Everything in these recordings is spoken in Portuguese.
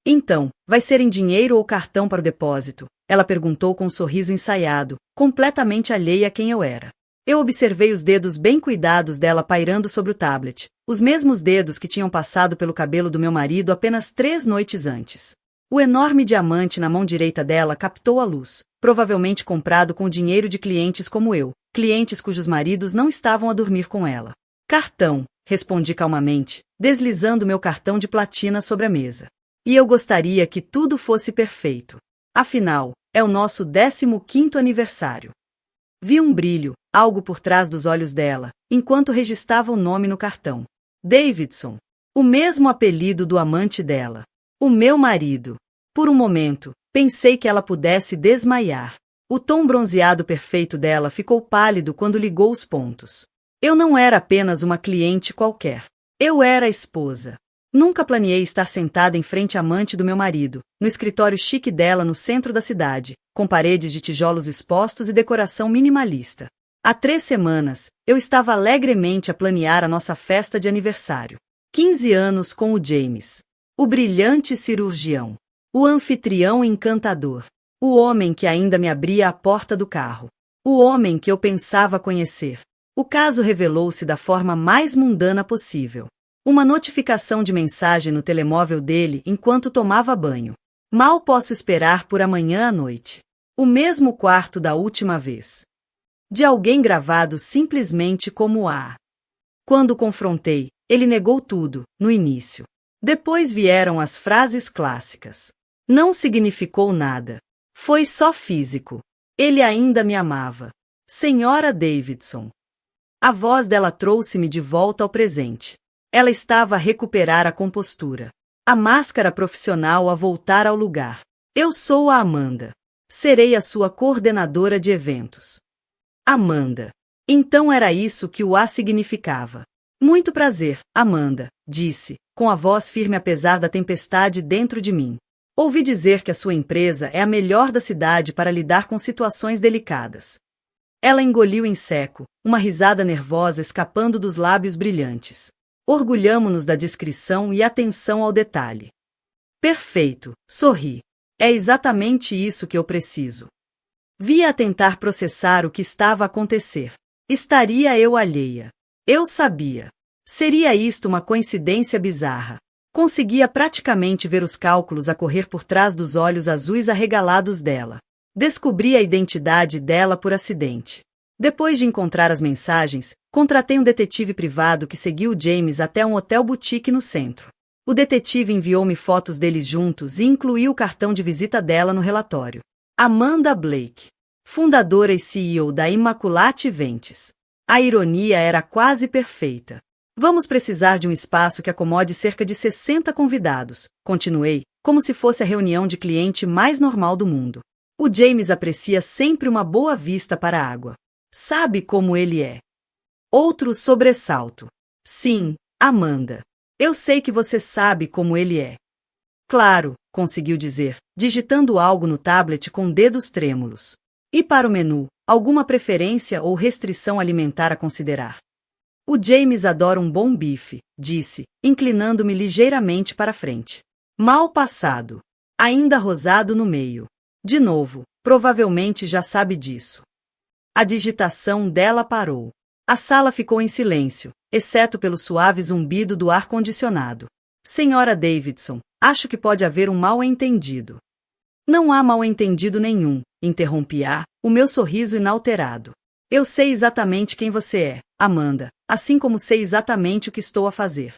Então, vai ser em dinheiro ou cartão para o depósito? Ela perguntou com um sorriso ensaiado, completamente alheia a quem eu era. Eu observei os dedos bem cuidados dela pairando sobre o tablet, os mesmos dedos que tinham passado pelo cabelo do meu marido apenas 3 noites antes. O enorme diamante na mão direita dela captou a luz, provavelmente comprado com o dinheiro de clientes como eu, clientes cujos maridos não estavam a dormir com ela. Cartão, respondi calmamente, deslizando meu cartão de platina sobre a mesa. E eu gostaria que tudo fosse perfeito. Afinal, é o nosso 15º aniversário. Vi um brilho, algo por trás dos olhos dela, enquanto registrava o nome no cartão. Davidson. O mesmo apelido do amante dela. O meu marido. Por um momento, pensei que ela pudesse desmaiar. O tom bronzeado perfeito dela ficou pálido quando ligou os pontos. Eu não era apenas uma cliente qualquer. Eu era a esposa. Nunca planeei estar sentada em frente à amante do meu marido, no escritório chique dela no centro da cidade, com paredes de tijolos expostos e decoração minimalista. Há 3 semanas, eu estava alegremente a planear a nossa festa de aniversário. 15 anos com o James. O brilhante cirurgião. O anfitrião encantador. O homem que ainda me abria a porta do carro. O homem que eu pensava conhecer. O caso revelou-se da forma mais mundana possível. Uma notificação de mensagem no telemóvel dele enquanto tomava banho. Mal posso esperar por amanhã à noite. O mesmo quarto da última vez. De alguém gravado simplesmente como A. Quando o confrontei, ele negou tudo, no início. Depois vieram as frases clássicas. Não significou nada. Foi só físico. Ele ainda me amava. Senhora Davidson. A voz dela trouxe-me de volta ao presente. Ela estava a recuperar a compostura. A máscara profissional a voltar ao lugar. Eu sou a Amanda. Serei a sua coordenadora de eventos. Amanda. Então era isso que o A significava. Muito prazer, Amanda, disse, com a voz firme apesar da tempestade dentro de mim. Ouvi dizer que a sua empresa é a melhor da cidade para lidar com situações delicadas. Ela engoliu em seco, uma risada nervosa escapando dos lábios brilhantes. Orgulhamo-nos da discrição e atenção ao detalhe. Perfeito, sorri. É exatamente isso que eu preciso. Vi-a tentar processar o que estava a acontecer. Estaria eu alheia. Eu sabia. Seria isto uma coincidência bizarra. Conseguia praticamente ver os cálculos a correr por trás dos olhos azuis arregalados dela. Descobri a identidade dela por acidente. Depois de encontrar as mensagens, contratei um detetive privado que seguiu o James até um hotel boutique no centro. O detetive enviou-me fotos deles juntos e incluiu o cartão de visita dela no relatório. Amanda Blake, fundadora e CEO da Immaculate Events. A ironia era quase perfeita. Vamos precisar de um espaço que acomode cerca de 60 convidados, continuei, como se fosse a reunião de cliente mais normal do mundo. O James aprecia sempre uma boa vista para a água. Sabe como ele é. Outro sobressalto. Sim, Amanda. Eu sei que você sabe como ele é. Claro, conseguiu dizer, digitando algo no tablet com dedos trêmulos. E para o menu, alguma preferência ou restrição alimentar a considerar? O James adora um bom bife, disse, inclinando-me ligeiramente para frente. Mal passado. Ainda rosado no meio. De novo, provavelmente já sabe disso. A digitação dela parou. A sala ficou em silêncio, exceto pelo suave zumbido do ar-condicionado. Senhora Davidson, acho que pode haver um mal-entendido. Não há mal-entendido nenhum, interrompi o meu sorriso inalterado. Eu sei exatamente quem você é, Amanda, assim como sei exatamente o que estou a fazer.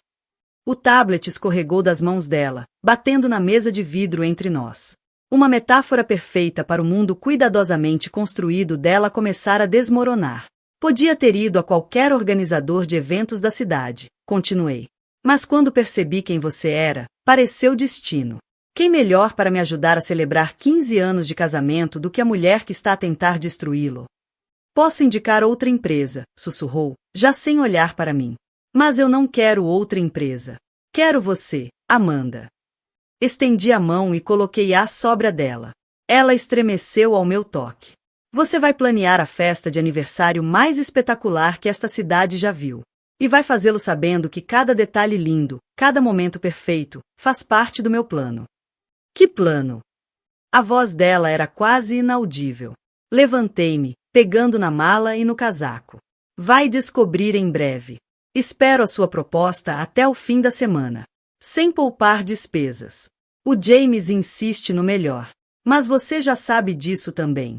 O tablet escorregou das mãos dela, batendo na mesa de vidro entre nós. Uma metáfora perfeita para o mundo cuidadosamente construído dela começar a desmoronar. Podia ter ido a qualquer organizador de eventos da cidade, continuei. Mas quando percebi quem você era, pareceu destino. Quem melhor para me ajudar a celebrar 15 anos de casamento do que a mulher que está a tentar destruí-lo? Posso indicar outra empresa, sussurrou, já sem olhar para mim. Mas eu não quero outra empresa. Quero você, Amanda. Estendi a mão e coloquei a sobra dela. Ela estremeceu ao meu toque. Você vai planear a festa de aniversário mais espetacular que esta cidade já viu. E vai fazê-lo sabendo que cada detalhe lindo, cada momento perfeito, faz parte do meu plano. Que plano! A voz dela era quase inaudível. Levantei-me, pegando na mala e no casaco. Vai descobrir em breve. Espero a sua proposta até o fim da semana. Sem poupar despesas. O James insiste no melhor. Mas você já sabe disso também.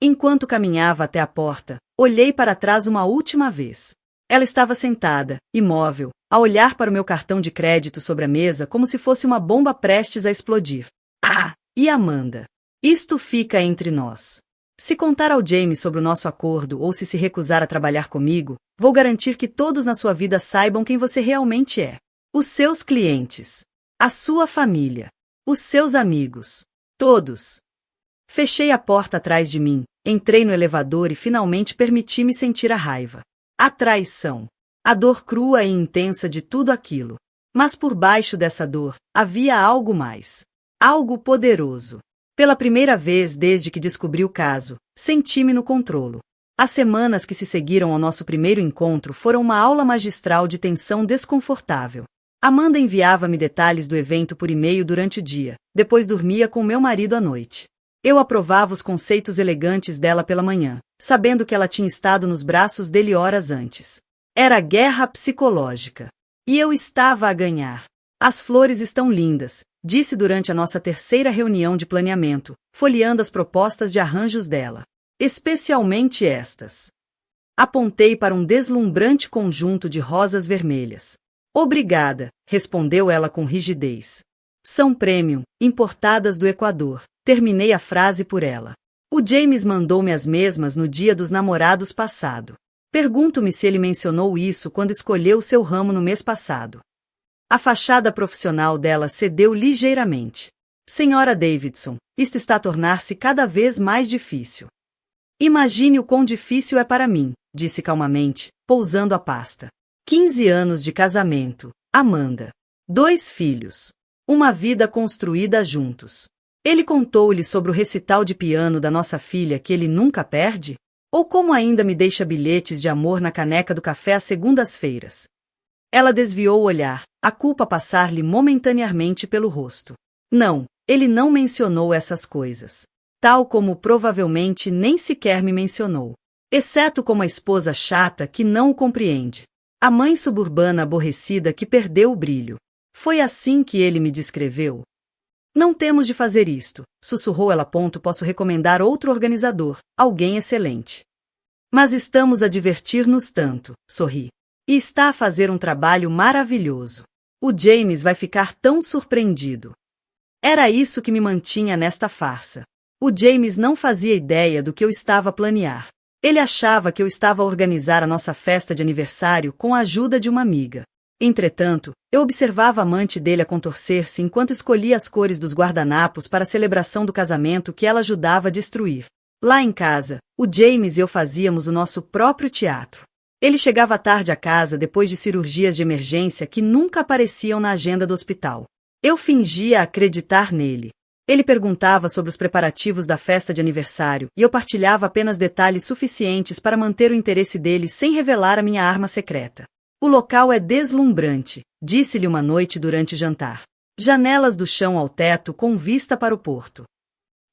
Enquanto caminhava até a porta, olhei para trás uma última vez. Ela estava sentada, imóvel, a olhar para o meu cartão de crédito sobre a mesa como se fosse uma bomba prestes a explodir. Ah, e Amanda? Isto fica entre nós. Se contar ao James sobre o nosso acordo ou se recusar a trabalhar comigo, vou garantir que todos na sua vida saibam quem você realmente é. Os seus clientes. A sua família. Os seus amigos. Todos. Fechei a porta atrás de mim, entrei no elevador e finalmente permiti-me sentir a raiva. A traição. A dor crua e intensa de tudo aquilo. Mas por baixo dessa dor, havia algo mais. Algo poderoso. Pela primeira vez desde que descobri o caso, senti-me no controlo. As semanas que se seguiram ao nosso primeiro encontro foram uma aula magistral de tensão desconfortável. Amanda enviava-me detalhes do evento por e-mail durante o dia, depois dormia com meu marido à noite. Eu aprovava os conceitos elegantes dela pela manhã, sabendo que ela tinha estado nos braços dele horas antes. Era guerra psicológica. E eu estava a ganhar. As flores estão lindas, disse durante a nossa terceira reunião de planeamento, folheando as propostas de arranjos dela. Especialmente estas. Apontei para um deslumbrante conjunto de rosas vermelhas. Obrigada, respondeu ela com rigidez. São premium, importadas do Equador. Terminei a frase por ela. O James mandou-me as mesmas no Dia dos Namorados passado. Pergunto-me se ele mencionou isso quando escolheu seu ramo no mês passado. A fachada profissional dela cedeu ligeiramente. Senhora Davidson, isto está a tornar-se cada vez mais difícil. Imagine o quão difícil é para mim, disse calmamente, pousando a pasta. 15 anos de casamento, Amanda. 2 filhos. Uma vida construída juntos. Ele contou-lhe sobre o recital de piano da nossa filha que ele nunca perde? Ou como ainda me deixa bilhetes de amor na caneca do café às segundas-feiras? Ela desviou o olhar, a culpa passar-lhe momentaneamente pelo rosto. Não, ele não mencionou essas coisas. Tal como provavelmente nem sequer me mencionou. Exceto como a esposa chata que não o compreende. A mãe suburbana aborrecida que perdeu o brilho. Foi assim que ele me descreveu. Não temos de fazer isto, sussurrou ela. Posso recomendar outro organizador, alguém excelente. Mas estamos a divertir-nos tanto, sorri. E está a fazer um trabalho maravilhoso. O James vai ficar tão surpreendido. Era isso que me mantinha nesta farsa. O James não fazia ideia do que eu estava a planear. Ele achava que eu estava a organizar a nossa festa de aniversário com a ajuda de uma amiga. Entretanto, eu observava a amante dele a contorcer-se enquanto escolhia as cores dos guardanapos para a celebração do casamento que ela ajudava a destruir. Lá em casa, o James e eu fazíamos o nosso próprio teatro. Ele chegava tarde a casa depois de cirurgias de emergência que nunca apareciam na agenda do hospital. Eu fingia acreditar nele. Ele perguntava sobre os preparativos da festa de aniversário e eu partilhava apenas detalhes suficientes para manter o interesse dele sem revelar a minha arma secreta. O local é deslumbrante, disse-lhe uma noite durante o jantar. Janelas do chão ao teto com vista para o porto.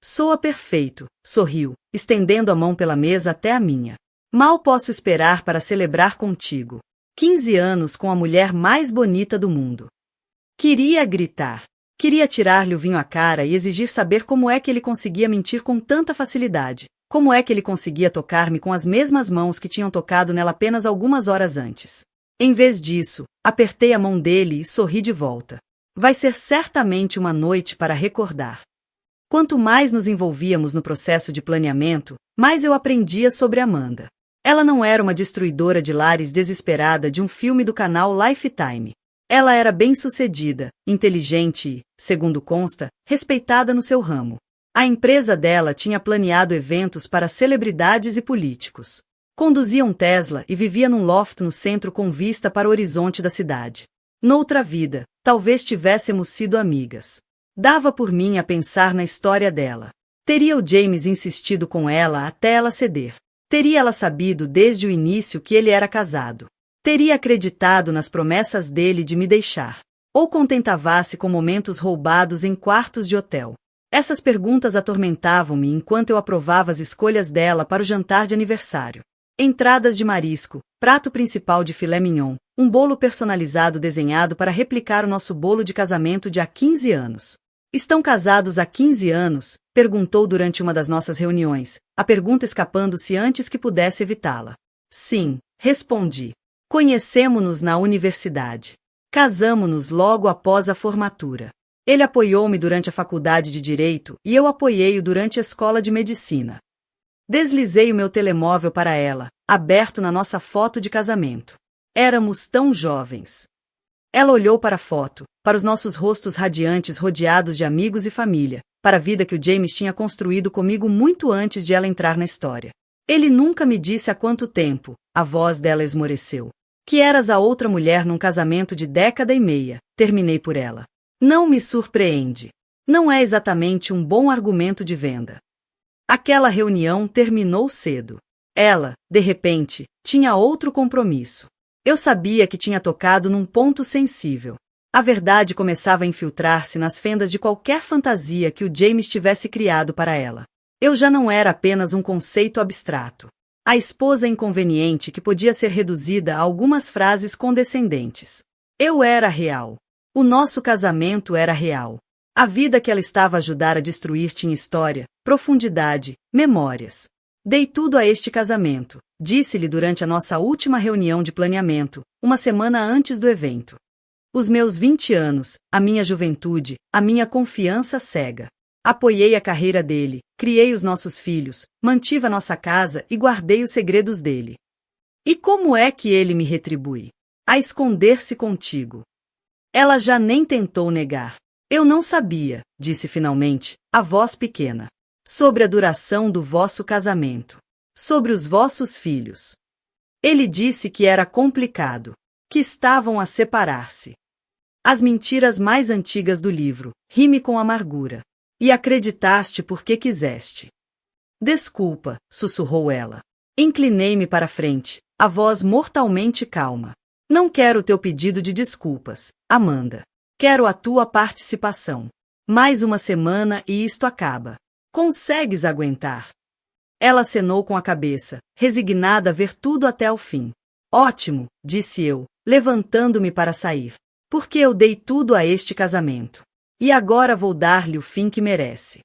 Soa perfeito, sorriu, estendendo a mão pela mesa até a minha. Mal posso esperar para celebrar contigo. 15 anos com a mulher mais bonita do mundo. Queria gritar. Queria tirar-lhe o vinho à cara e exigir saber como é que ele conseguia mentir com tanta facilidade. Como é que ele conseguia tocar-me com as mesmas mãos que tinham tocado nela apenas algumas horas antes. Em vez disso, apertei a mão dele e sorri de volta. Vai ser certamente uma noite para recordar. Quanto mais nos envolvíamos no processo de planeamento, mais eu aprendia sobre Amanda. Ela não era uma destruidora de lares desesperada de um filme do canal Lifetime. Ela era bem-sucedida, inteligente e, segundo consta, respeitada no seu ramo. A empresa dela tinha planeado eventos para celebridades e políticos. Conduzia um Tesla e vivia num loft no centro com vista para o horizonte da cidade. Noutra vida, talvez tivéssemos sido amigas. Dava por mim a pensar na história dela. Teria o James insistido com ela até ela ceder. Teria ela sabido desde o início que ele era casado. Teria acreditado nas promessas dele de me deixar. Ou contentava-se com momentos roubados em quartos de hotel? Essas perguntas atormentavam-me enquanto eu aprovava as escolhas dela para o jantar de aniversário. Entradas de marisco, prato principal de filé mignon, um bolo personalizado desenhado para replicar o nosso bolo de casamento de há 15 anos. Estão casados há 15 anos? Perguntou durante uma das nossas reuniões, a pergunta escapando-se antes que pudesse evitá-la. Sim, respondi. Conhecemo-nos na universidade. Casamo-nos logo após a formatura. Ele apoiou-me durante a faculdade de Direito e eu apoiei-o durante a escola de Medicina. Deslizei o meu telemóvel para ela, aberto na nossa foto de casamento. Éramos tão jovens. Ela olhou para a foto, para os nossos rostos radiantes rodeados de amigos e família, para a vida que o James tinha construído comigo muito antes de ela entrar na história. Ele nunca me disse há quanto tempo, a voz dela esmoreceu. Que eras a outra mulher num casamento de década e meia, terminei por ela. Não me surpreende. Não é exatamente um bom argumento de venda. Aquela reunião terminou cedo. Ela, de repente, tinha outro compromisso. Eu sabia que tinha tocado num ponto sensível. A verdade começava a infiltrar-se nas fendas de qualquer fantasia que o James tivesse criado para ela. Eu já não era apenas um conceito abstrato. A esposa inconveniente que podia ser reduzida a algumas frases condescendentes. Eu era real. O nosso casamento era real. A vida que ela estava a ajudar a destruir tinha história, profundidade, memórias. Dei tudo a este casamento, disse-lhe durante a nossa última reunião de planeamento, uma semana antes do evento. Os meus 20 anos, a minha juventude, a minha confiança cega. Apoiei a carreira dele, criei os nossos filhos, mantive a nossa casa e guardei os segredos dele. E como é que ele me retribui? A esconder-se contigo. Ela já nem tentou negar. Eu não sabia, disse finalmente, a voz pequena. Sobre a duração do vosso casamento. Sobre os vossos filhos. Ele disse que era complicado. Que estavam a separar-se. As mentiras mais antigas do livro, Rime com Amargura. E acreditaste porque quiseste. Desculpa, sussurrou ela. Inclinei-me para a frente, a voz mortalmente calma. Não quero teu pedido de desculpas, Amanda. Quero a tua participação. Mais uma semana e isto acaba. Consegues aguentar? Ela acenou com a cabeça, resignada a ver tudo até o fim. Ótimo, disse eu, levantando-me para sair. Porque eu dei tudo a este casamento. E agora vou dar-lhe o fim que merece.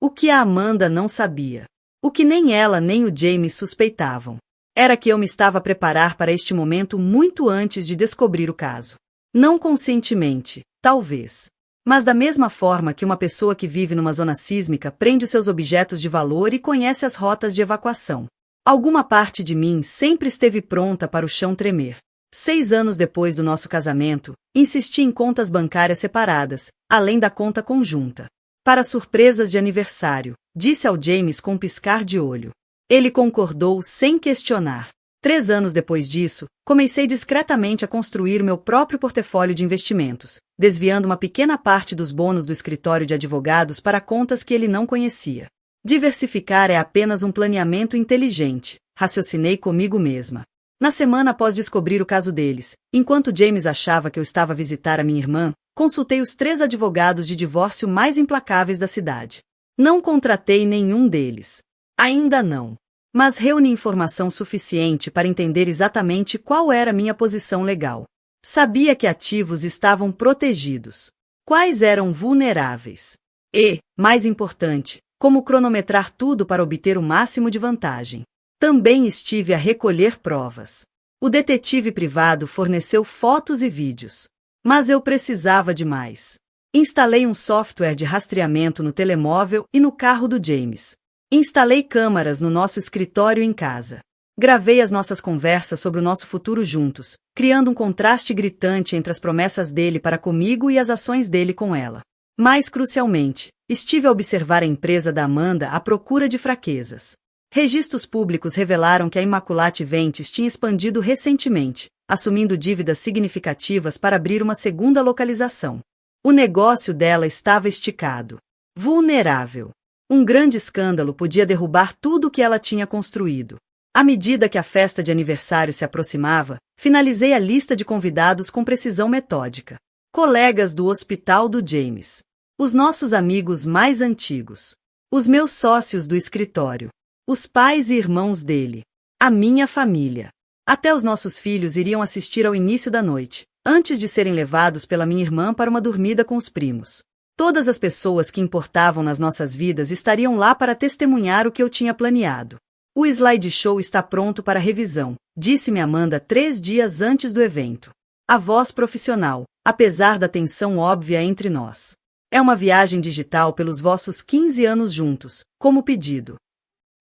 O que a Amanda não sabia, o que nem ela nem o James suspeitavam, era que eu me estava a preparar para este momento muito antes de descobrir o caso. Não conscientemente, talvez. Mas da mesma forma que uma pessoa que vive numa zona sísmica prende os seus objetos de valor e conhece as rotas de evacuação. Alguma parte de mim sempre esteve pronta para o chão tremer. 6 anos depois do nosso casamento, insisti em contas bancárias separadas, além da conta conjunta. Para surpresas de aniversário, disse ao James com um piscar de olho. Ele concordou sem questionar. 3 anos depois disso, comecei discretamente a construir meu próprio portfólio de investimentos, desviando uma pequena parte dos bônus do escritório de advogados para contas que ele não conhecia. Diversificar é apenas um planeamento inteligente, raciocinei comigo mesma. Na semana após descobrir o caso deles, enquanto James achava que eu estava a visitar a minha irmã, consultei os 3 advogados de divórcio mais implacáveis da cidade. Não contratei nenhum deles. Ainda não. Mas reuni informação suficiente para entender exatamente qual era minha posição legal. Sabia que ativos estavam protegidos. Quais eram vulneráveis. E, mais importante, como cronometrar tudo para obter o máximo de vantagem. Também estive a recolher provas. O detetive privado forneceu fotos e vídeos. Mas eu precisava de mais. Instalei um software de rastreamento no telemóvel e no carro do James. Instalei câmaras no nosso escritório em casa. Gravei as nossas conversas sobre o nosso futuro juntos, criando um contraste gritante entre as promessas dele para comigo e as ações dele com ela. Mais crucialmente, estive a observar a empresa da Amanda à procura de fraquezas. Registros públicos revelaram que a Immaculate Ventes tinha expandido recentemente, assumindo dívidas significativas para abrir uma segunda localização. O negócio dela estava esticado. Vulnerável. Um grande escândalo podia derrubar tudo o que ela tinha construído. À medida que a festa de aniversário se aproximava, finalizei a lista de convidados com precisão metódica. colegas do hospital do James, os nossos amigos mais antigos, os meus sócios do escritório, os pais e irmãos dele, a minha família. Até os nossos filhos iriam assistir ao início da noite, antes de serem levados pela minha irmã para uma dormida com os primos. Todas as pessoas que importavam nas nossas vidas estariam lá para testemunhar o que eu tinha planeado. O slideshow está pronto para revisão, disse-me Amanda 3 dias antes do evento. A voz profissional, apesar da tensão óbvia entre nós. É uma viagem digital pelos vossos 15 anos juntos, como pedido.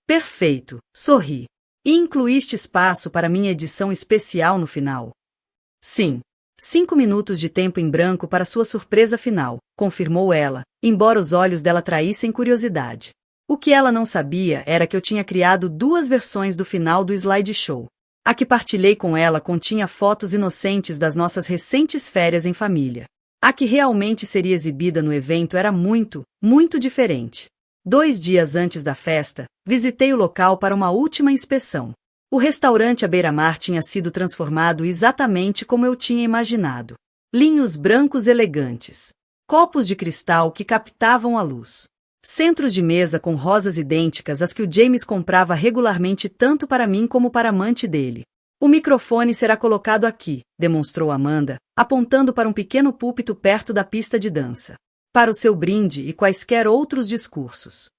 Perfeito, sorri. E incluíste espaço para minha edição especial no final? Sim. 5 minutos de tempo em branco para sua surpresa final, confirmou ela, embora os olhos dela traíssem curiosidade. O que ela não sabia era que eu tinha criado 2 versões do final do slideshow. A que partilhei com ela continha fotos inocentes das nossas recentes férias em família. A que realmente seria exibida no evento era muito, muito diferente. 2 dias antes da festa, visitei o local para uma última inspeção. O restaurante à beira-mar tinha sido transformado exatamente como eu tinha imaginado. Linhos brancos elegantes. Copos de cristal que captavam a luz. Centros de mesa com rosas idênticas às que o James comprava regularmente tanto para mim como para a amante dele. O microfone será colocado aqui, demonstrou Amanda, apontando para um pequeno púlpito perto da pista de dança. Para o seu brinde e quaisquer outros discursos.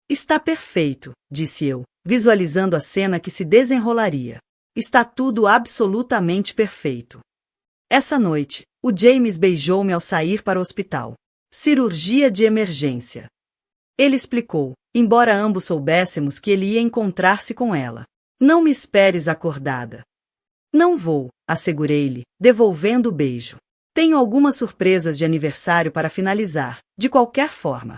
Está perfeito, disse eu, visualizando a cena que se desenrolaria. Está tudo absolutamente perfeito. Essa noite, o James beijou-me ao sair para o hospital. Cirurgia de emergência. Ele explicou, embora ambos soubéssemos que ele ia encontrar-se com ela. Não me esperes acordada. Não vou, assegurei-lhe, devolvendo o beijo. Tenho algumas surpresas de aniversário para finalizar, de qualquer forma.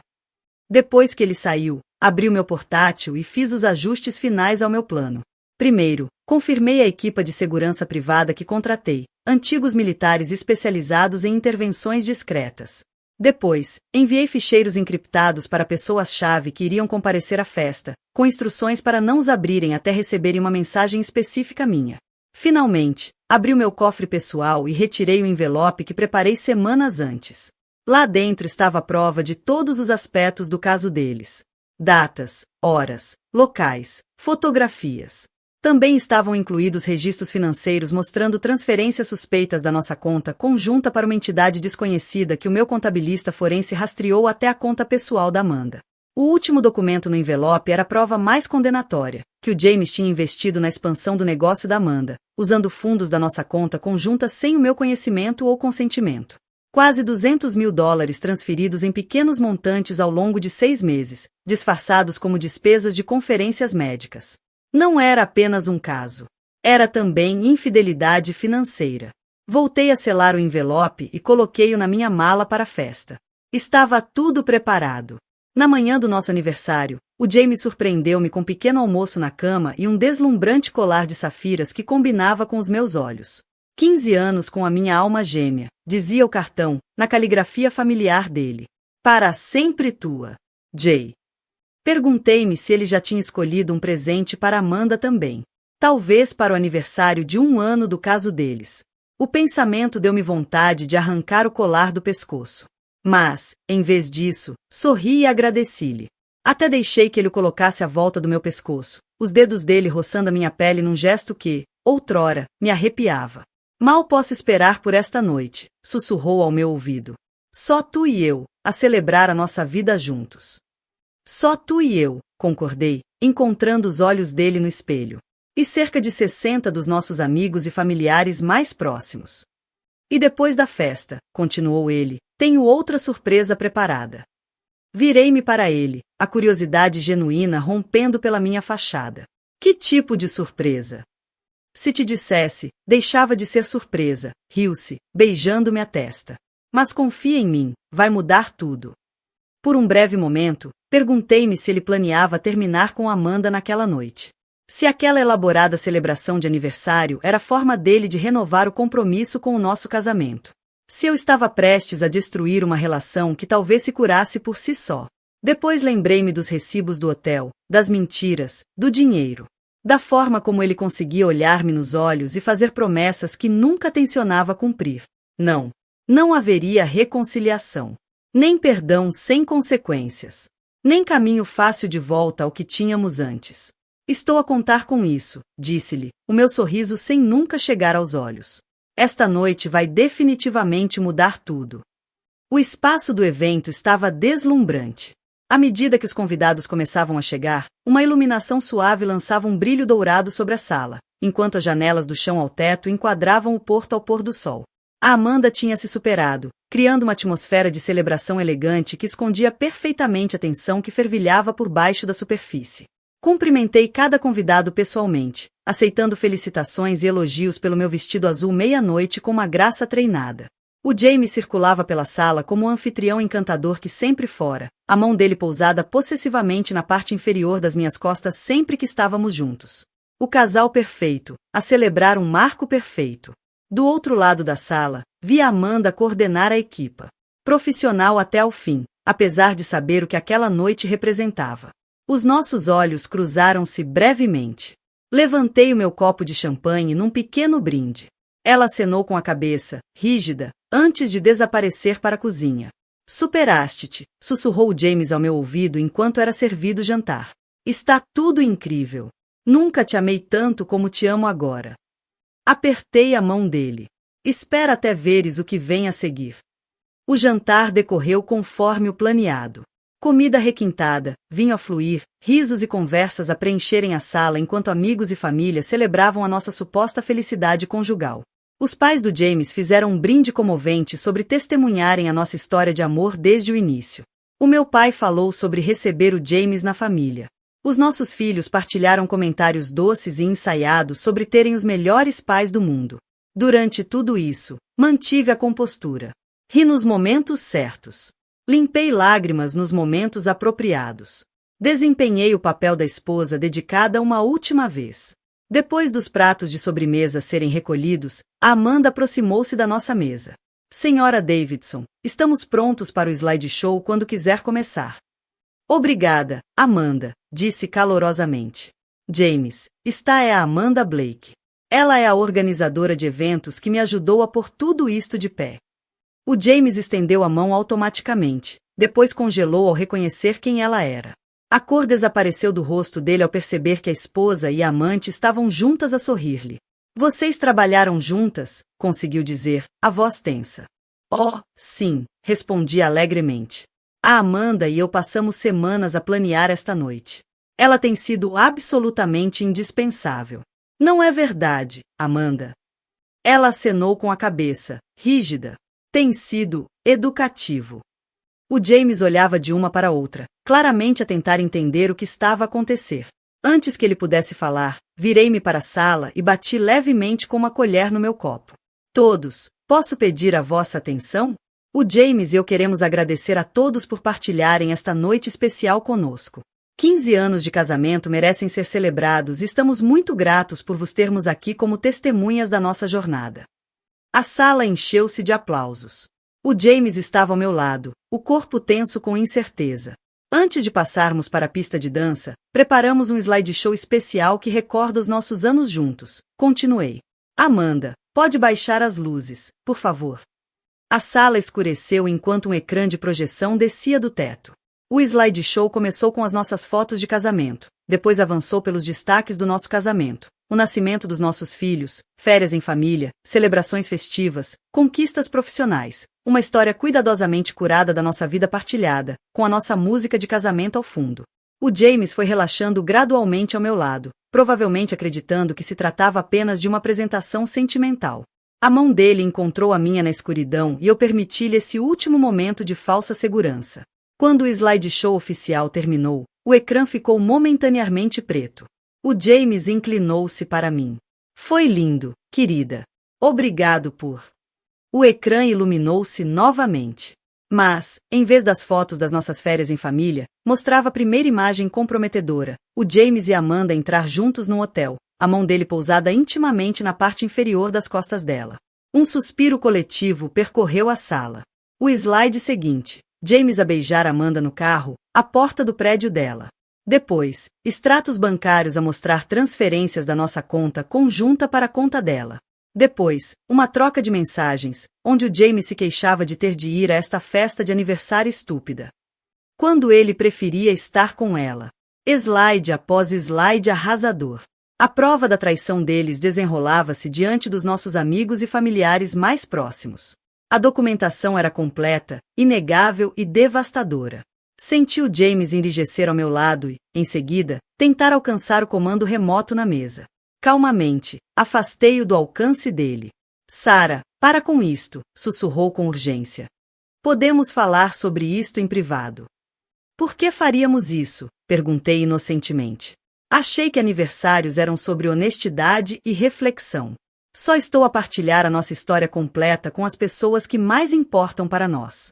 Depois que ele saiu, abri o meu portátil e fiz os ajustes finais ao meu plano. Primeiro, confirmei a equipa de segurança privada que contratei, antigos militares especializados em intervenções discretas. Depois, enviei ficheiros encriptados para pessoas-chave que iriam comparecer à festa, com instruções para não os abrirem até receberem uma mensagem específica minha. Finalmente, abri o meu cofre pessoal e retirei o envelope que preparei semanas antes. Lá dentro estava a prova de todos os aspectos do caso deles. Datas, horas, locais, fotografias. Também estavam incluídos registros financeiros mostrando transferências suspeitas da nossa conta conjunta para uma entidade desconhecida que o meu contabilista forense rastreou até a conta pessoal da Amanda. O último documento no envelope era a prova mais condenatória, que o James tinha investido na expansão do negócio da Amanda, usando fundos da nossa conta conjunta sem o meu conhecimento ou consentimento. Quase $200 mil transferidos em pequenos montantes ao longo de 6 meses, disfarçados como despesas de conferências médicas. Não era apenas um caso. Era também infidelidade financeira. Voltei a selar o envelope e coloquei-o na minha mala para a festa. Estava tudo preparado. Na manhã do nosso aniversário, o James surpreendeu-me com um pequeno almoço na cama e um deslumbrante colar de safiras que combinava com os meus olhos. 15 anos com a minha alma gêmea, dizia o cartão, na caligrafia familiar dele. Para sempre tua. Jay. Perguntei-me se ele já tinha escolhido um presente para Amanda também. Talvez para o aniversário de 1 ano do caso deles. O pensamento deu-me vontade de arrancar o colar do pescoço. Mas, em vez disso, sorri e agradeci-lhe. Até deixei que ele o colocasse à volta do meu pescoço, os dedos dele roçando a minha pele num gesto que, outrora, me arrepiava. Mal posso esperar por esta noite, sussurrou ao meu ouvido. Só tu e eu, a celebrar a nossa vida juntos. Só tu e eu, concordei, encontrando os olhos dele no espelho. E cerca de 60 dos nossos amigos e familiares mais próximos. E depois da festa, continuou ele, tenho outra surpresa preparada. Virei-me para ele, a curiosidade genuína rompendo pela minha fachada. Que tipo de surpresa? Se te dissesse, deixava de ser surpresa, riu-se, beijando-me a testa. Mas confia em mim, vai mudar tudo. Por um breve momento, perguntei-me se ele planeava terminar com Amanda naquela noite. Se aquela elaborada celebração de aniversário era a forma dele de renovar o compromisso com o nosso casamento. Se eu estava prestes a destruir uma relação que talvez se curasse por si só. Depois lembrei-me dos recibos do hotel, das mentiras, do dinheiro. Da forma como ele conseguia olhar-me nos olhos e fazer promessas que nunca tencionava cumprir. Não. Não haveria reconciliação. Nem perdão sem consequências. Nem caminho fácil de volta ao que tínhamos antes. Estou a contar com isso, disse-lhe, o meu sorriso sem nunca chegar aos olhos. Esta noite vai definitivamente mudar tudo. O espaço do evento estava deslumbrante. À medida que os convidados começavam a chegar, uma iluminação suave lançava um brilho dourado sobre a sala, enquanto as janelas do chão ao teto enquadravam o porto ao pôr do sol. A Amanda tinha se superado, criando uma atmosfera de celebração elegante que escondia perfeitamente a tensão que fervilhava por baixo da superfície. Cumprimentei cada convidado pessoalmente, aceitando felicitações e elogios pelo meu vestido azul meia-noite com uma graça treinada. O James circulava pela sala como um anfitrião encantador que sempre fora, a mão dele pousada possessivamente na parte inferior das minhas costas sempre que estávamos juntos. O casal perfeito, a celebrar um marco perfeito. Do outro lado da sala, via Amanda coordenar a equipa. Profissional até ao fim, apesar de saber o que aquela noite representava. Os nossos olhos cruzaram-se brevemente. Levantei o meu copo de champanhe num pequeno brinde. Ela acenou com a cabeça, rígida, antes de desaparecer para a cozinha. Superaste-te, sussurrou James ao meu ouvido enquanto era servido o jantar. Está tudo incrível. Nunca te amei tanto como te amo agora. Apertei a mão dele. Espera até veres o que vem a seguir. O jantar decorreu conforme o planeado. Comida requintada, vinho a fluir, risos e conversas a preencherem a sala enquanto amigos e família celebravam a nossa suposta felicidade conjugal. Os pais do James fizeram um brinde comovente sobre testemunharem a nossa história de amor desde o início. O meu pai falou sobre receber o James na família. Os nossos filhos partilharam comentários doces e ensaiados sobre terem os melhores pais do mundo. Durante tudo isso, mantive a compostura. Ri nos momentos certos. Limpei lágrimas nos momentos apropriados. Desempenhei o papel da esposa dedicada uma última vez. Depois dos pratos de sobremesa serem recolhidos, a Amanda aproximou-se da nossa mesa. Senhora Davidson, estamos prontos para o slideshow quando quiser começar. Obrigada, Amanda, disse calorosamente. James, esta é a Amanda Blake. Ela é a organizadora de eventos que me ajudou a pôr tudo isto de pé. O James estendeu a mão automaticamente, depois congelou ao reconhecer quem ela era. A cor desapareceu do rosto dele ao perceber que a esposa e a amante estavam juntas a sorrir-lhe. Vocês trabalharam juntas? Conseguiu dizer, a voz tensa. Oh, sim, respondi alegremente. A Amanda e eu passamos semanas a planear esta noite. Ela tem sido absolutamente indispensável. Não é verdade, Amanda? Ela acenou com a cabeça, rígida. Tem sido educativo. O James olhava de uma para outra, claramente a tentar entender o que estava a acontecer. Antes que ele pudesse falar, virei-me para a sala e bati levemente com uma colher no meu copo. Todos, posso pedir a vossa atenção? O James e eu queremos agradecer a todos por partilharem esta noite especial conosco. 15 anos de casamento merecem ser celebrados e estamos muito gratos por vos termos aqui como testemunhas da nossa jornada. A sala encheu-se de aplausos. O James estava ao meu lado, o corpo tenso com incerteza. Antes de passarmos para a pista de dança, preparamos um slideshow especial que recorda os nossos anos juntos. Continuei. Amanda, pode baixar as luzes, por favor. A sala escureceu enquanto um ecrã de projeção descia do teto. O slideshow começou com as nossas fotos de casamento, depois avançou pelos destaques do nosso casamento. O nascimento dos nossos filhos, férias em família, celebrações festivas, conquistas profissionais, uma história cuidadosamente curada da nossa vida partilhada, com a nossa música de casamento ao fundo. O James foi relaxando gradualmente ao meu lado, provavelmente acreditando que se tratava apenas de uma apresentação sentimental. A mão dele encontrou a minha na escuridão e eu permiti-lhe esse último momento de falsa segurança. Quando o slideshow oficial terminou, o ecrã ficou momentaneamente preto. O James inclinou-se para mim. Foi lindo, querida. Obrigado por... O ecrã iluminou-se novamente. Mas, em vez das fotos das nossas férias em família, mostrava a primeira imagem comprometedora, o James e Amanda entrar juntos num hotel, a mão dele pousada intimamente na parte inferior das costas dela. Um suspiro coletivo percorreu a sala. O slide seguinte, James a beijar Amanda no carro, à porta do prédio dela. Depois, extratos bancários a mostrar transferências da nossa conta conjunta para a conta dela. Depois, uma troca de mensagens, onde o James se queixava de ter de ir a esta festa de aniversário estúpida, quando ele preferia estar com ela. Slide após slide arrasador. A prova da traição deles desenrolava-se diante dos nossos amigos e familiares mais próximos. A documentação era completa, inegável e devastadora. Senti o James enrijecer ao meu lado e, em seguida, tentar alcançar o comando remoto na mesa. Calmamente, afastei-o do alcance dele. Sarah, para com isto, sussurrou com urgência. Podemos falar sobre isto em privado. Por que faríamos isso? Perguntei inocentemente. Achei que aniversários eram sobre honestidade e reflexão. Só estou a partilhar a nossa história completa com as pessoas que mais importam para nós.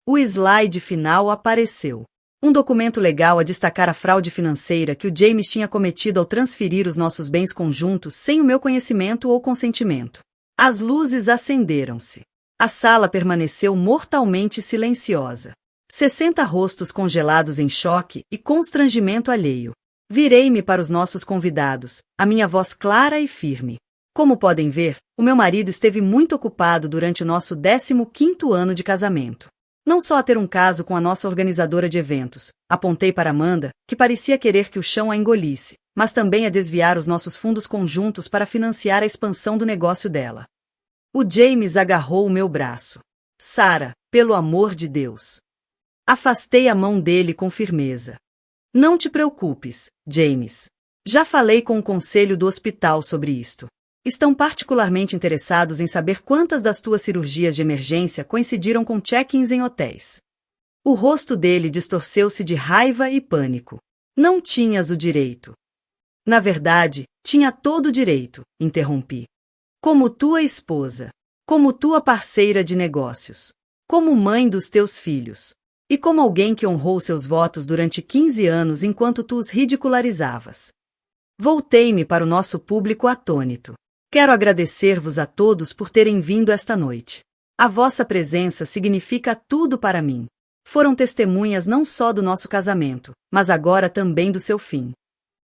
O slide final apareceu. Um documento legal a destacar a fraude financeira que o James tinha cometido ao transferir os nossos bens conjuntos sem o meu conhecimento ou consentimento. As luzes acenderam-se. A sala permaneceu mortalmente silenciosa. 60 rostos congelados em choque e constrangimento alheio. Virei-me para os nossos convidados, a minha voz clara e firme. Como podem ver, o meu marido esteve muito ocupado durante o nosso 15º ano de casamento. Não só a ter um caso com a nossa organizadora de eventos, apontei para Amanda, que parecia querer que o chão a engolisse, mas também a desviar os nossos fundos conjuntos para financiar a expansão do negócio dela. O James agarrou o meu braço. Sarah, pelo amor de Deus. Afastei a mão dele com firmeza. Não te preocupes, James. Já falei com o conselho do hospital sobre isto. Estão particularmente interessados em saber quantas das tuas cirurgias de emergência coincidiram com check-ins em hotéis. O rosto dele distorceu-se de raiva e pânico. Não tinhas o direito. Na verdade, tinha todo o direito, interrompi. Como tua esposa. Como tua parceira de negócios. Como mãe dos teus filhos. E como alguém que honrou seus votos durante 15 anos enquanto tu os ridicularizavas. Voltei-me para o nosso público atônito. Quero agradecer-vos a todos por terem vindo esta noite. A vossa presença significa tudo para mim. Foram testemunhas não só do nosso casamento, mas agora também do seu fim.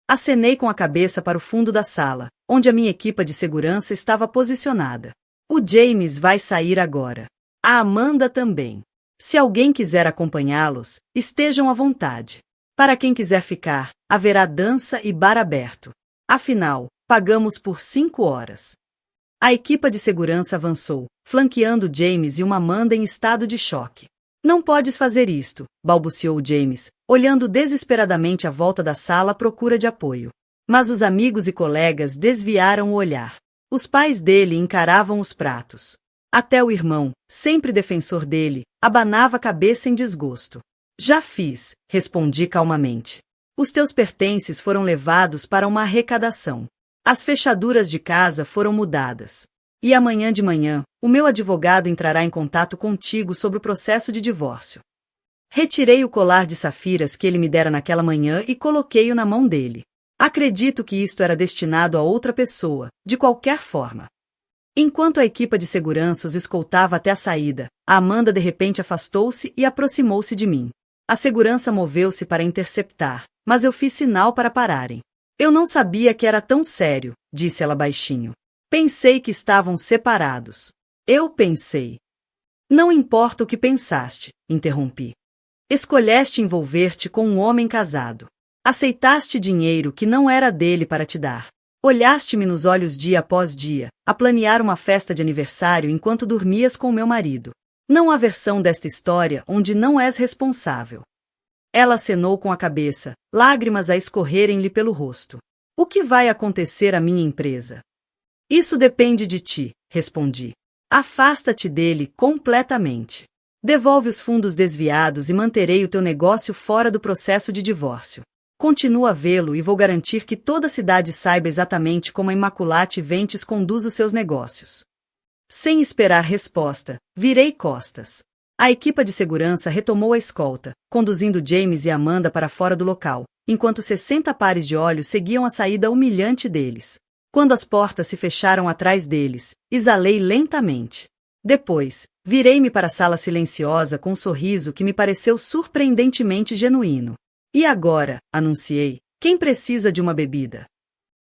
Acenei com a cabeça para o fundo da sala, onde a minha equipa de segurança estava posicionada. O James vai sair agora. A Amanda também. Se alguém quiser acompanhá-los, estejam à vontade. Para quem quiser ficar, haverá dança e bar aberto. Afinal, pagamos por 5 horas. A equipa de segurança avançou, flanqueando James e uma Amanda em estado de choque. Não podes fazer isto, balbuciou James, olhando desesperadamente à volta da sala à procura de apoio. Mas os amigos e colegas desviaram o olhar. Os pais dele encaravam os pratos. Até o irmão, sempre defensor dele, abanava a cabeça em desgosto. Já fiz, respondi calmamente. Os teus pertences foram levados para uma arrecadação. As fechaduras de casa foram mudadas. E amanhã de manhã, o meu advogado entrará em contato contigo sobre o processo de divórcio. Retirei o colar de safiras que ele me dera naquela manhã e coloquei-o na mão dele. Acredito que isto era destinado a outra pessoa, de qualquer forma. Enquanto a equipa de segurança os escoltava até a saída, a Amanda de repente afastou-se e aproximou-se de mim. A segurança moveu-se para interceptar, mas eu fiz sinal para pararem. Eu não sabia que era tão sério, disse ela baixinho. Pensei que estavam separados. Eu pensei. Não importa o que pensaste, interrompi. Escolheste envolver-te com um homem casado. Aceitaste dinheiro que não era dele para te dar. Olhaste-me nos olhos dia após dia, a planear uma festa de aniversário enquanto dormias com meu marido. Não há versão desta história onde não és responsável. Ela acenou com a cabeça, lágrimas a escorrerem-lhe pelo rosto. O que vai acontecer à minha empresa? Isso depende de ti, respondi. Afasta-te dele completamente. Devolve os fundos desviados e manterei o teu negócio fora do processo de divórcio. Continuo a vê-lo e vou garantir que toda a cidade saiba exatamente como a Immaculate Ventes conduz os seus negócios. Sem esperar resposta, virei costas. A equipa de segurança retomou a escolta, conduzindo James e Amanda para fora do local, enquanto 60 pares de olhos seguiam a saída humilhante deles. Quando as portas se fecharam atrás deles, exalei lentamente. Depois, virei-me para a sala silenciosa com um sorriso que me pareceu surpreendentemente genuíno. E agora, anunciei, quem precisa de uma bebida?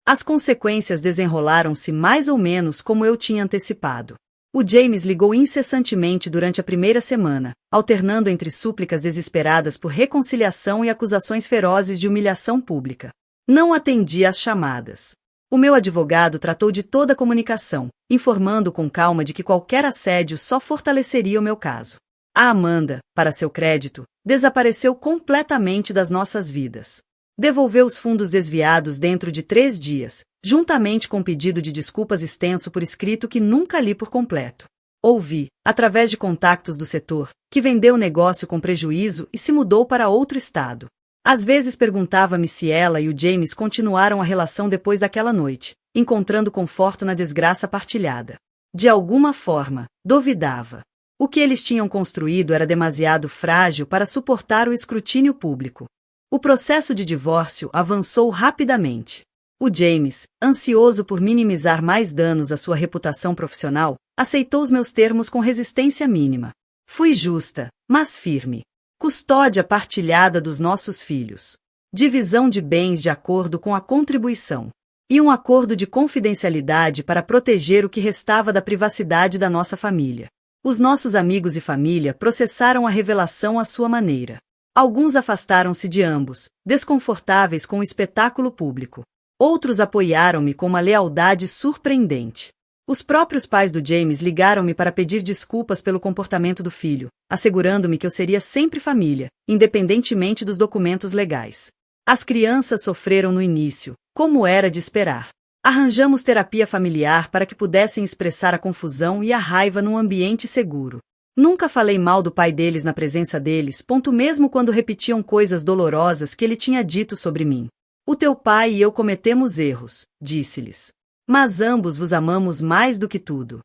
As consequências desenrolaram-se mais ou menos como eu tinha antecipado. O James ligou incessantemente durante a primeira semana, alternando entre súplicas desesperadas por reconciliação e acusações ferozes de humilhação pública. Não atendi às chamadas. O meu advogado tratou de toda a comunicação, informando com calma de que qualquer assédio só fortaleceria o meu caso. A Amanda, para seu crédito, desapareceu completamente das nossas vidas. Devolveu os fundos desviados dentro de 3 dias, juntamente com pedido de desculpas extenso por escrito que nunca li por completo. Ouvi, através de contactos do setor, que vendeu o negócio com prejuízo e se mudou para outro estado. Às vezes perguntava-me se ela e o James continuaram a relação depois daquela noite, encontrando conforto na desgraça partilhada. De alguma forma, duvidava. O que eles tinham construído era demasiado frágil para suportar o escrutínio público. O processo de divórcio avançou rapidamente. O James, ansioso por minimizar mais danos à sua reputação profissional, aceitou os meus termos com resistência mínima. Fui justa, mas firme. Custódia partilhada dos nossos filhos. Divisão de bens de acordo com a contribuição. E um acordo de confidencialidade para proteger o que restava da privacidade da nossa família. Os nossos amigos e família processaram a revelação à sua maneira. Alguns afastaram-se de ambos, desconfortáveis com o espetáculo público. Outros apoiaram-me com uma lealdade surpreendente. Os próprios pais do James ligaram-me para pedir desculpas pelo comportamento do filho, assegurando-me que eu seria sempre família, independentemente dos documentos legais. As crianças sofreram no início, como era de esperar. Arranjamos terapia familiar para que pudessem expressar a confusão e a raiva num ambiente seguro. Nunca falei mal do pai deles na presença deles, mesmo quando repetiam coisas dolorosas que ele tinha dito sobre mim. O teu pai e eu cometemos erros, disse-lhes. Mas ambos vos amamos mais do que tudo.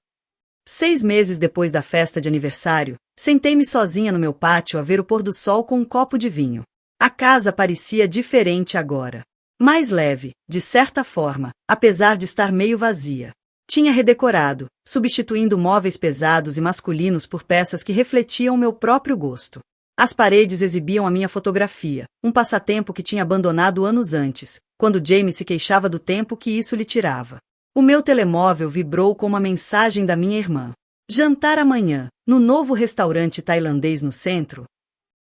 6 meses depois da festa de aniversário, sentei-me sozinha no meu pátio a ver o pôr do sol com um copo de vinho. A casa parecia diferente agora. Mais leve, de certa forma, apesar de estar meio vazia. Tinha redecorado, substituindo móveis pesados e masculinos por peças que refletiam meu próprio gosto. As paredes exibiam a minha fotografia, um passatempo que tinha abandonado anos antes, quando James se queixava do tempo que isso lhe tirava. O meu telemóvel vibrou com uma mensagem da minha irmã. Jantar amanhã, no novo restaurante tailandês no centro?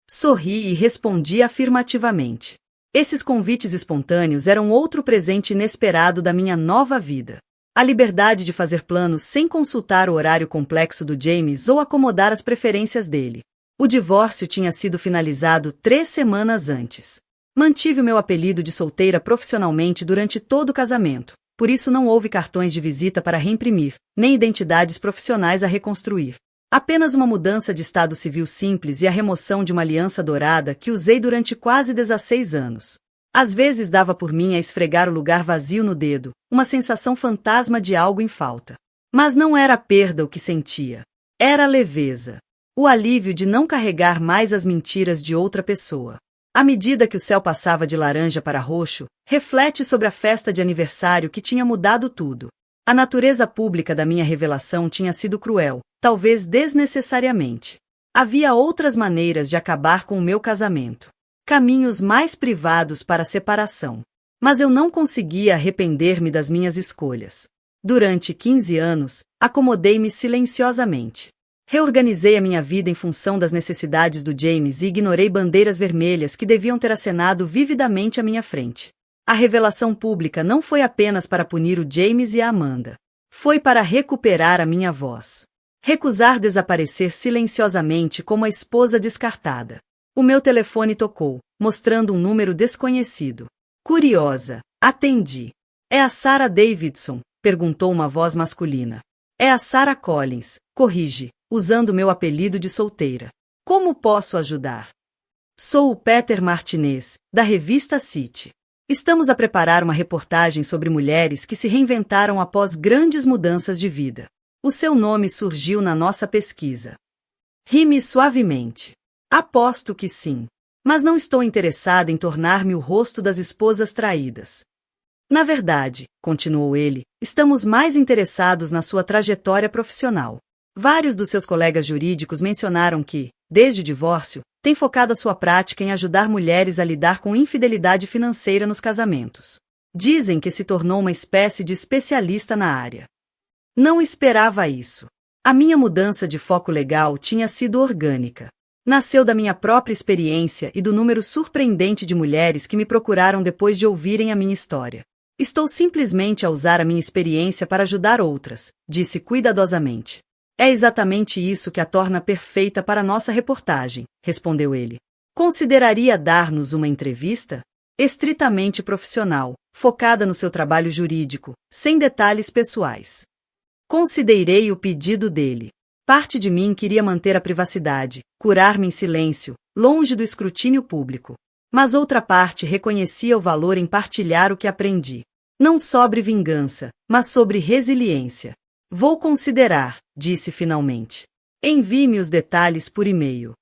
Sorri e respondi afirmativamente. Esses convites espontâneos eram outro presente inesperado da minha nova vida. A liberdade de fazer planos sem consultar o horário complexo do James ou acomodar as preferências dele. O divórcio tinha sido finalizado 3 semanas antes. Mantive o meu apelido de solteira profissionalmente durante todo o casamento, por isso não houve cartões de visita para reimprimir, nem identidades profissionais a reconstruir. Apenas uma mudança de estado civil simples e a remoção de uma aliança dourada que usei durante quase 16 anos. Às vezes dava por mim a esfregar o lugar vazio no dedo, uma sensação fantasma de algo em falta. Mas não era a perda o que sentia. Era a leveza. O alívio de não carregar mais as mentiras de outra pessoa. À medida que o céu passava de laranja para roxo, reflete sobre a festa de aniversário que tinha mudado tudo. A natureza pública da minha revelação tinha sido cruel, talvez desnecessariamente. Havia outras maneiras de acabar com o meu casamento. Caminhos mais privados para a separação. Mas eu não conseguia arrepender-me das minhas escolhas. Durante 15 anos, acomodei-me silenciosamente. Reorganizei a minha vida em função das necessidades do James e ignorei bandeiras vermelhas que deviam ter acenado vividamente à minha frente. A revelação pública não foi apenas para punir o James e a Amanda. Foi para recuperar a minha voz. Recusar desaparecer silenciosamente como a esposa descartada. O meu telefone tocou, mostrando um número desconhecido. Curiosa, atendi. É a Sarah Davidson? Perguntou uma voz masculina. É a Sarah Collins, corrige, usando meu apelido de solteira. Como posso ajudar? Sou o Peter Martinez, da revista City. Estamos a preparar uma reportagem sobre mulheres que se reinventaram após grandes mudanças de vida. O seu nome surgiu na nossa pesquisa. Ri-me suavemente. Aposto que sim. Mas não estou interessada em tornar-me o rosto das esposas traídas. Na verdade, continuou ele, estamos mais interessados na sua trajetória profissional. Vários dos seus colegas jurídicos mencionaram que, desde o divórcio, tem focado a sua prática em ajudar mulheres a lidar com infidelidade financeira nos casamentos. Dizem que se tornou uma espécie de especialista na área. Não esperava isso. A minha mudança de foco legal tinha sido orgânica. Nasceu da minha própria experiência e do número surpreendente de mulheres que me procuraram depois de ouvirem a minha história. Estou simplesmente a usar a minha experiência para ajudar outras, disse cuidadosamente. É exatamente isso que a torna perfeita para nossa reportagem, respondeu ele. Consideraria dar-nos uma entrevista? Estritamente profissional, focada no seu trabalho jurídico, sem detalhes pessoais. Considerei o pedido dele. Parte de mim queria manter a privacidade, curar-me em silêncio, longe do escrutínio público. Mas outra parte reconhecia o valor em partilhar o que aprendi. Não sobre vingança, mas sobre resiliência. Vou considerar, disse finalmente. Envie-me os detalhes por e-mail.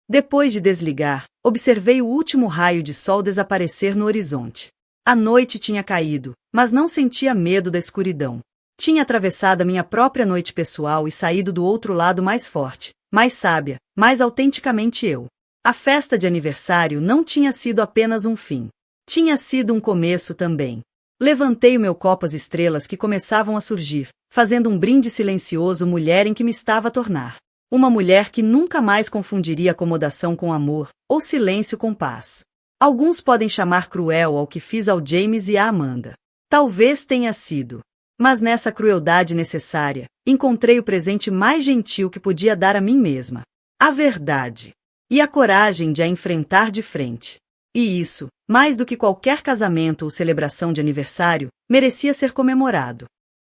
Depois de desligar, observei o último raio de sol desaparecer no horizonte. A noite tinha caído, mas não sentia medo da escuridão. Tinha atravessado a minha própria noite pessoal e saído do outro lado mais forte, mais sábia, mais autenticamente eu. A festa de aniversário não tinha sido apenas um fim. Tinha sido um começo também. Levantei o meu copo às estrelas que começavam a surgir, fazendo um brinde silencioso mulher em que me estava a tornar. Uma mulher que nunca mais confundiria acomodação com amor, ou silêncio com paz. Alguns podem chamar cruel ao que fiz ao James e à Amanda. Talvez tenha sido. Mas nessa crueldade necessária, encontrei o presente mais gentil que podia dar a mim mesma. A verdade. E a coragem de a enfrentar de frente. E isso, mais do que qualquer casamento ou celebração de aniversário, merecia ser comemorado.